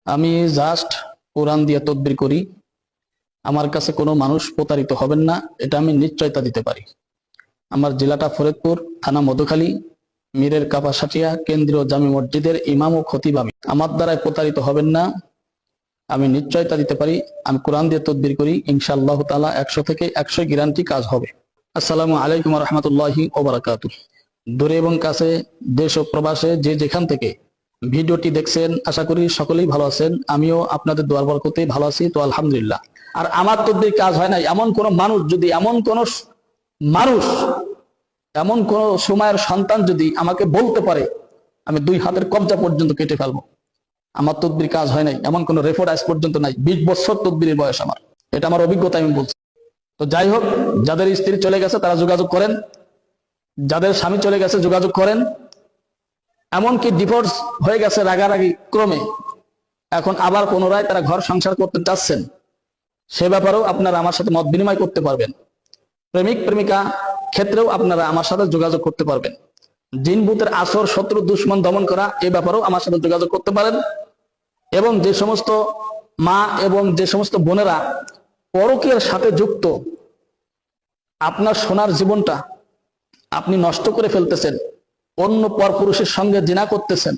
আমি জাস্ট কোরআন দিয়ে তদবির করি। আমার কাছে কোনো মানুষ প্রতারিত হবেন না, এটা আমি নিশ্চয়তা দিতে পারি। আমার জেলাটা ফরিদপুর, থানা মধুখালী, মীরের কাপাসাটিয়া কেন্দ্রীয় জামি মসজিদের ইমাম ও খতিব আমি। আমার দ্বারাই প্রতারিত হবেন না, আমি নিশ্চয়তা দিতে পারি। আমি কোরআন দিয়ে তদবির করি, ইনশাআল্লাহ তাআলা 100 থেকে 100 গ্যারান্টি কাজ হবে। আসসালামু আলাইকুম ওয়া রাহমাতুল্লাহি ওয়া বারাকাতুহু। দূরে এবং কাছে, দেশ ও প্রবাসে যে যেখান থেকে ভিডিওটি দেখছেন, আশা করি সকলেই ভালো আছেন। আমিও আপনাদের দোয়ার বরকতে ভালো আছি, তো আলহামদুলিল্লাহ। আর আমার তদবির কাজ হয় নাই এমন কোন মানুষ, যদি মানুষ এমন কোন সময়ের সন্তান যদি আমাকে বলতে পারে, আমি 2 হাতের কবজা পর্যন্ত কেটে ফেলবো। আমার তদবির কাজ হয় নাই এমন কোন রেকর্ড আজ পর্যন্ত নাই। 20 বছর তদবিরের বয়স আমার, এটা আমার অভিজ্ঞতা আমি বলছি। তো যাই হোক, যাদের স্ত্রী চলে গেছে তারা যোগাযোগ করেন, যাদের স্বামী চলে গেছে যোগাযোগ করেন, এমনকি ডিভোর্স হয়ে গেছে রাগারাগি ক্রমে, এখন আবার পুনরায় তারা ঘর সংসার করতে চাচ্ছেন, সে ব্যাপারেও আপনারা আমার সাথে মত বিনিময় করতে পারবেন। প্রেমিক প্রেমিকা ক্ষেত্রেও আপনারা আমার সাথে যোগাযোগ করতে পারবেন। জিন ভূতের আসর, শত্রু দুশ্মন দমন করা, এ ব্যাপারেও আমার সাথে যোগাযোগ করতে পারেন। এবং যে সমস্ত মা এবং যে সমস্ত বোনেরা পরকীয়ার সাথে যুক্ত, আপনার সোনার জীবনটা আপনি নষ্ট করে ফেলতেছেন, অন্য পরপুরুষের সঙ্গে জিনা করতেছেন,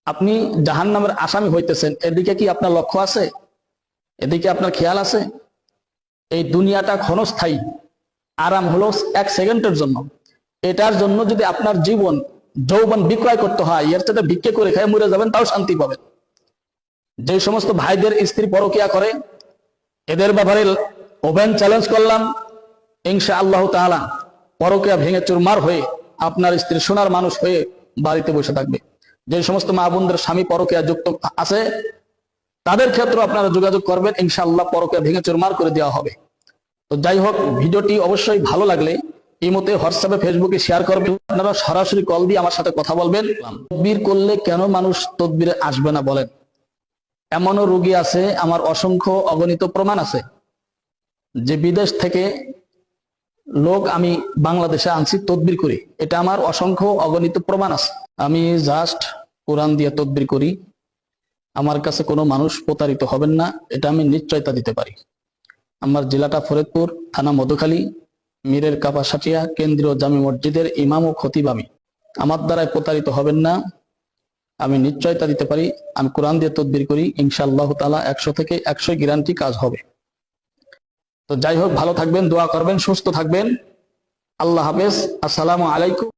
আপনি জাহান্নামের আসামি হইতেছেন, এদিকে কি আপনার লক্ষ্য আছে? এদিকে আপনার খেয়াল আছে? এই দুনিয়াটা ক্ষণস্থায়ী, আরাম হলো 1 সেকেন্ডের জন্য। এটার জন্য যদি আপনার জীবন যৌবন বিক্রয় করতে হয়, এর সাথে ভিক্ষে করে খেয়ে মরে যাবেন, তাও শান্তি পাবেন। যে সমস্ত ভাইদের স্ত্রী পরকীয়া করে, এদের ব্যাপারে ওপেন চ্যালেঞ্জ করলাম, ইনশাআল্লাহ তাআলা পরকীয়া ভেঙে চুরমার হয়ে আপনার স্ত্রী সোনার মানুষ হয়ে বাড়িতে বসে থাকবে। যে সমস্ত মা বোনদের স্বামী পরকীয়া যুক্ত আছে, তাদের ক্ষেত্রে আপনারা যোগাযোগ করবেন, ইনশাআল্লাহ পরকীয়া ভেঙে চুরমার করে দেওয়া হবে। তো যাই হোক, ভিডিওটি অবশ্যই ভালো লাগলে ইমোতে, হোয়াটসঅ্যাপে, ফেসবুকে শেয়ার করবেন। আপনারা সরাসরি কল দিয়ে আমার সাথে কথা বলবেন। তদবির করলে কেন মানুষ তদবিরে আসবে না বলেন? এমনও রোগী আছে, আমার অসংখ্য অগণিত প্রমাণ আছে, যে বিদেশ থেকে লোক আমি বাংলাদেশে আনছি তদবির করি। এটা আমার অসংখ্য অগণিত প্রমাণ আছে। আমি জাস্ট কোরআন দিয়ে তদবির করি। আমার কাছে কোনো মানুষ প্রতারিত হবেন না, এটা আমি নিশ্চয়তা দিতে পারি। আমার জেলাটা ফরিদপুর, থানা মধুখালী, মীরের কাপাসাটিয়া কেন্দ্রীয় জামি মসজিদের ইমাম ও খতিব আমি। আমার দ্বারাই প্রতারিত হবেন না, আমি নিশ্চয়তা দিতে পারি। আমি কোরআন দিয়ে তদবির করি, ইনশাআল্লাহ তাআলা 100 থেকে 100 গ্যারান্টি কাজ হবে। তো যাই হোক, ভালো থাকবেন, দোয়া করবেন, সুস্থ থাকবেন। আল্লাহ হাফেজ, আসসালামু আলাইকুম।